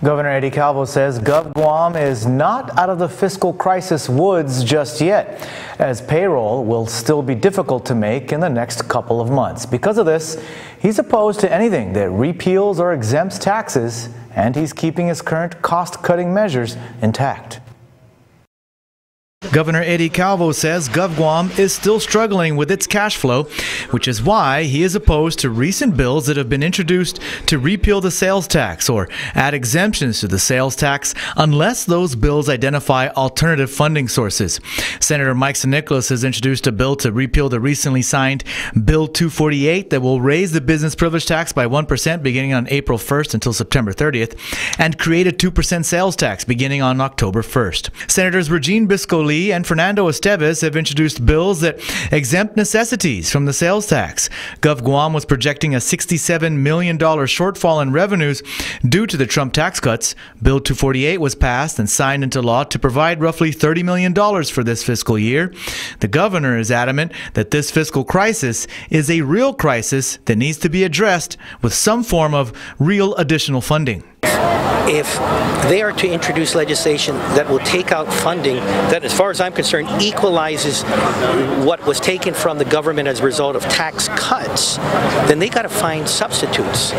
Governor Eddie Calvo says GUAM is not out of the fiscal crisis woods just yet, as payroll will still be difficult to make in the next couple of months. Because of this, he's opposed to anything that repeals or exempts taxes, and he's keeping his current cost-cutting measures intact. Governor Eddie Calvo says GUAM is still struggling with its cash flow, which is why he is opposed to recent bills that have been introduced to repeal the sales tax or add exemptions to the sales tax unless those bills identify alternative funding sources. Senator Mike Nicholas has introduced a bill to repeal the recently signed Bill 248 that will raise the business privilege tax by 1% beginning on April 1st until September 30th and create a 2% sales tax beginning on October 1st. Senators Regine Bisco-Lee and Fernando Esteves have introduced bills that exempt necessities from the sales tax. GUAM was projecting a $67 million shortfall in revenues due to the Trump tax cuts. Bill 248 was passed and signed into law to provide roughly $30 million for this fiscal year. The governor is adamant that this fiscal crisis is a real crisis that needs to be addressed with some form of real additional funding. If they are to introduce legislation that will take out funding that, as far as I'm concerned, equalizes what was taken from the government as a result of tax cuts, then they got to find substitutes.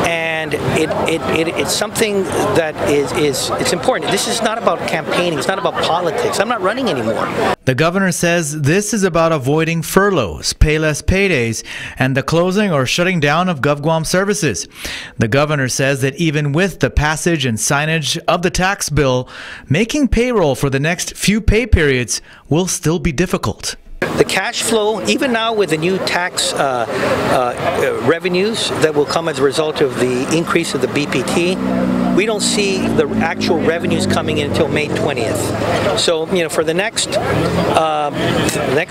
And it's something that it's important. This is not about campaigning. It's not about politics. I'm not running anymore. The governor says this is about avoiding furloughs, payless paydays, and the closing or shutting down of GUAM services. The governor says that even with the passage and signage of the tax bill, making payroll for the next few pay periods will still be difficult. The cash flow, even now with the new tax revenues that will come as a result of the increase of the BPT, we don't see the actual revenues coming in until May 20th. So, for the next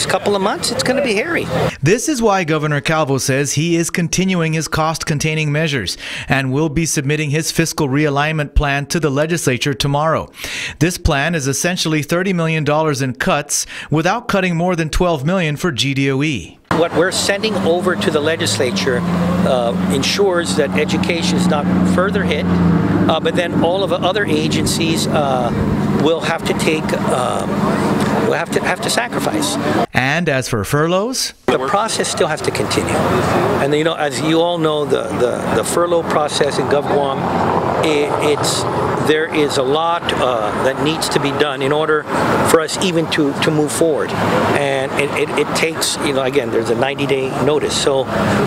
couple of months, it's going to be hairy. This is why Governor Calvo says he is continuing his cost-containing measures and will be submitting his fiscal realignment plan to the legislature tomorrow. This plan is essentially $30 million in cuts without cutting more than $12 million for GDOE. What we're sending over to the legislature ensures that education is not further hit, but then all of the other agencies will have to take, will have to sacrifice. And as for furloughs, the process still has to continue. And as you all know, the furlough process in GUAM, there is a lot that needs to be done in order for us even to move forward. And it takes, again, there's a 90-day notice. So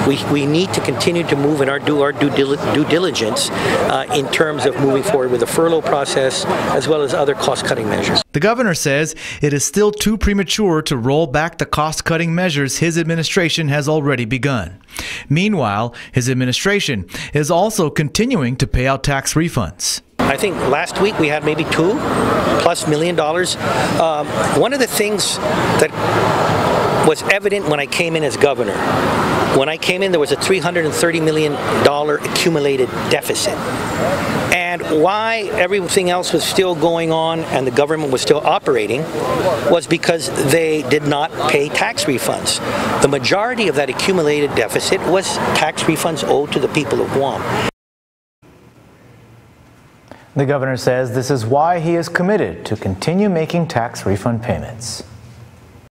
we need to continue to move and do our due diligence in terms of moving forward with the furlough process as well as other cost-cutting measures. The governor says it is still too premature to roll back the cost-cutting measures his administration has already begun. Meanwhile, his administration is also continuing to pay out tax refunds. I think last week we had maybe $2+ million. One of the things that was evident when I came in as governor, when I came in there was a $330 million accumulated deficit. And why everything else was still going on and the government was still operating was because they did not pay tax refunds. The majority of that accumulated deficit was tax refunds owed to the people of GUAM. The governor says this is why he is committed to continue making tax refund payments.